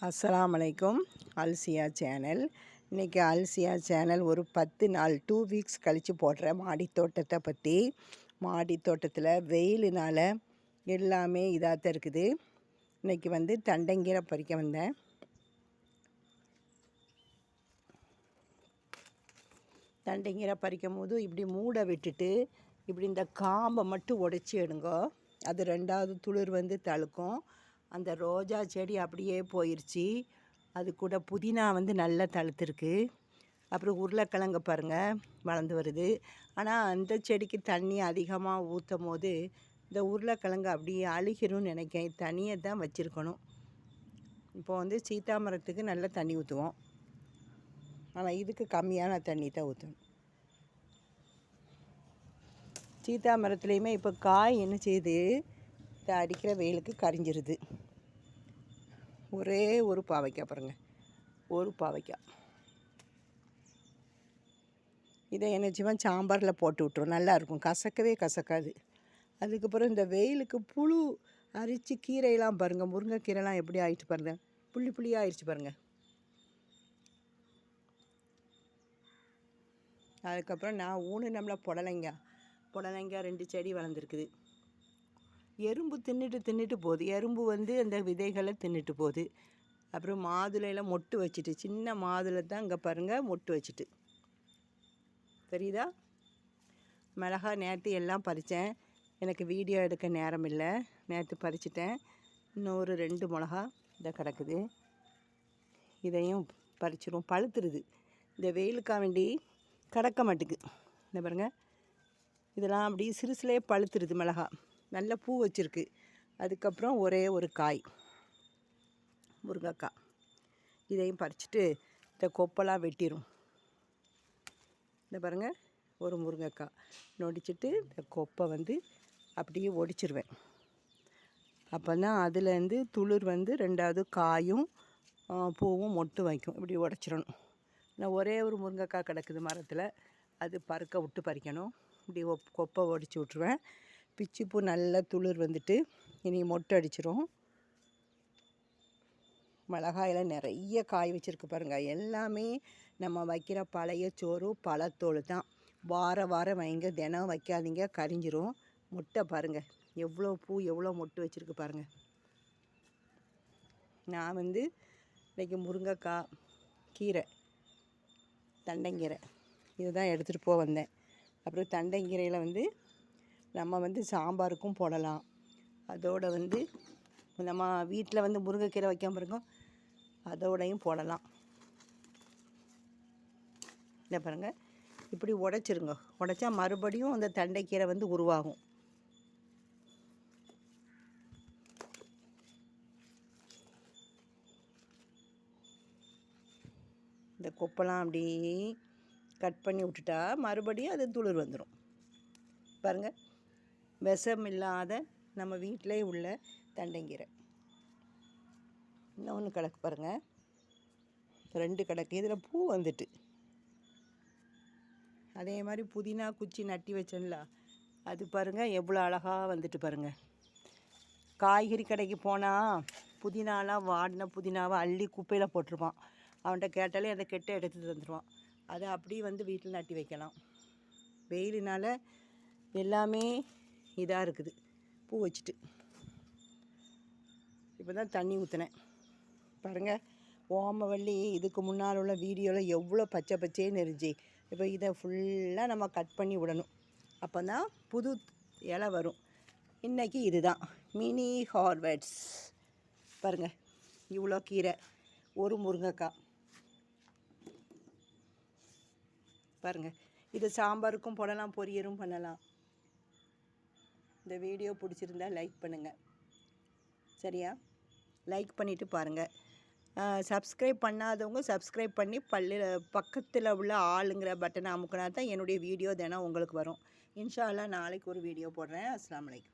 அஸ்ஸலாமு அலைக்கும். அல்சியா சேனல். இன்றைக்கி அல்சியா சேனல் ஒரு 10 நாள் 2 வீக்ஸ் கழித்து போடுற மாடி தோட்டத்தை பற்றி. மாடி தோட்டத்தில் வெயிலுனால் எல்லாமே இதாகத்தான் இருக்குது. இன்றைக்கி வந்து தண்டங்கீரை பறிக்க வந்தேன். தண்டங்கீரை பறிக்கும் போது இப்படி மூட விட்டுட்டு இப்படி இந்த காம்பை மட்டும் உடைச்சி எடுங்கோ. அது 2வது துளிர் வந்து தழுக்கும். அந்த ரோஜா செடி அப்படியே போயிடுச்சு. அது கூட புதினா வந்து நல்லா தழுத்துருக்கு. அப்புறம் உருளைக்கிழங்கு பாருங்கள் வளர்ந்து வருது. ஆனால் அந்த செடிக்கு தண்ணி அதிகமாக ஊற்றும் போது இந்த உருளைக்கிழங்கு அப்படியே அழுகிரும்னு நினைக்கிறேன். தண்ணியை தான் வச்சுருக்கணும். இப்போ வந்து சீத்தா மரத்துக்கு நல்லா தண்ணி ஊற்றுவோம். ஆனால் இதுக்கு கம்மியான தண்ணி தான் ஊற்றணும். சீத்தா மரத்துலேயுமே இப்போ காய் என்ன செய்யுது, இந்த அடிக்கிற வெயிலுக்கு கரிஞ்சிருது. ஒரே ஒரு பாவைக்காய் பாருங்கள், ஒரு பாவைக்காய். இதை என்ன செய்வோம், சாம்பாரில் போட்டு விட்ருவோம். நல்லாயிருக்கும், கசக்கவே கசக்காது. அதுக்கப்புறம் இந்த வெயிலுக்கு புழு அரிச்சு கீரையெல்லாம் பாருங்கள், முருங்கைக்கீரைலாம் எப்படி ஆயிடுச்சு பாருங்கள், புள்ளி புள்ளியாக ஆயிடுச்சு பாருங்கள். அதுக்கப்புறம் நான் ஊனுனம்ல புடலங்காய் 2 செடி வளர்ந்துருக்குது. எறும்பு தின்னுட்டு போகுது. எறும்பு வந்து அந்த விதைகளை தின்னுட்டு போகுது. அப்புறம் மாதுளையில் மொட்டு வச்சுட்டு, சின்ன மாதுளை தான் இங்கே பாருங்கள் மொட்டு வச்சுட்டு தெரியுதா. மிளகா நேற்று எல்லாம் பறித்தேன். எனக்கு வீடியோ எடுக்க நேரம் இல்லை, நேற்று பறிச்சிட்டேன். இன்னொரு 2 மிளகா இதை கிடக்குது. இதையும் பறிச்சிடும். பழுத்துருது. இந்த வெயிலுக்காக வேண்டி கிடக்க மாட்டுக்கு. இந்த பாருங்கள், இதெல்லாம் அப்படி சிறுசுலேயே பழுத்துருது. மிளகா நல்ல பூ வச்சுருக்கு. அதுக்கப்புறம் ஒரே ஒரு காய் முருங்கைக்காய். இதையும் பறிச்சுட்டு இந்த கொப்பெல்லாம் வெட்டிடும். இந்த பாருங்கள், ஒரு முருங்கைக்காய் நொடிச்சிட்டு இந்த கொப்பை வந்து அப்படியே ஒடிச்சிருவேன். அப்போ தான் அதுலேருந்து துளிர் வந்து 2வது காயும் பூவும் மொட்டு வைக்கும். இப்படி உடச்சிடணும். நான் ஒரே ஒரு முருங்கைக்காய் கிடக்குது மரத்தில், அது பறிக்க விட்டு பறிக்கணும். இப்படி கொப்பை ஒடிச்சு விட்ருவேன். பிச்சிப்பூ நல்ல துளிர் வந்துட்டு இனி மொட்டை அடிச்சிரும். மிளகாயில் நிறைய காய் வச்சுருக்கு பாருங்கள். எல்லாமே நம்ம வைக்கிற பழைய சோறு பழத்தோல் தான். வாரம் வைங்க, தினம் வைக்காதீங்க, கரிஞ்சிரும். மொட்டை பாருங்கள், எவ்வளோ பூ எவ்வளோ மொட்டு வச்சுருக்கு பாருங்கள். நான் வந்து இன்றைக்கி முருங்கைக்காய், கீரை, தண்டங்கீரை இதை தான் எடுத்துகிட்டு போக வந்தேன். அப்புறம் தண்டங்கீரையில் வந்து நம்ம வந்து சாம்பாருக்கும் போடலாம். அதோடு வந்து நம்ம வீட்டில் வந்து முருங்கைக்கீரை வைக்காம இருக்கோம், அதோடையும் போடலாம். இதை பாருங்கள், இப்படி உடைச்சிருங்க. உடைச்சா மறுபடியும் அந்த தண்டைக்கீரை வந்து உருவாகும். இந்த கொப்பெல்லாம் அப்படி கட் பண்ணி விட்டுட்டா மறுபடியும் அது துளிர் வந்துடும். பாருங்கள், விஷம் இல்லாத நம்ம வீட்டிலே உள்ள தண்டங்கீரை. இன்னொன்று கிடக்கு பாருங்கள், 2 கிடக்கு. இதில் பூ வந்துட்டு. அதே மாதிரி புதினா குச்சி நட்டி வச்சேன்ல, அது பாருங்கள் எவ்வளோ அழகாக வந்துட்டு பாருங்கள். காய்கறி கடைக்கு போனால் புதினாலாம் வாடின புதினாவை அள்ளி குப்பையில் போட்டிருப்பான். அவன்கிட்ட கேட்டாலே அதை கெட்ட எடுத்துகிட்டு வந்துடுவான். அதை அப்படியே வந்து வீட்டில் நட்டி வைக்கலாம். வெயிலினால் எல்லாமே இதாக இருக்குது. பூ வச்சுட்டு இப்போ தான் தண்ணி ஊற்றினேன் பாருங்கள். ஓமவல்லி இதுக்கு முன்னால் உள்ள வீடியோவில் எவ்வளோ பச்சை பச்சைன்னு இருந்துச்சு. இப்போ இதை ஃபுல்லாக நம்ம கட் பண்ணி விடணும். அப்போ தான் புது இலை வரும். இன்றைக்கி இதுதான் மினி ஹார்வெட்ஸ் பாருங்கள். இவ்வளோ கீரை, ஒரு முருங்கைக்காய் பாருங்கள். இது சாம்பாருக்கும் போடலாம், பொரியலும் பண்ணலாம். இந்த வீடியோ பிடிச்சிருந்தா லைக் பண்ணுங்கள், சரியா? லைக் பண்ணிவிட்டு பாருங்கள். சப்ஸ்கிரைப் பண்ணாதவங்க சப்ஸ்கிரைப் பண்ணி பக்கத்தில் உள்ள ஆளுங்கிற பட்டனை அமுக்கினா தான் என்னுடைய வீடியோ தினம் உங்களுக்கு வரும். இன்ஷா அல்லாஹ் நாளைக்கு ஒரு வீடியோ போடுறேன். அஸ்ஸலாமு அலைக்கும்.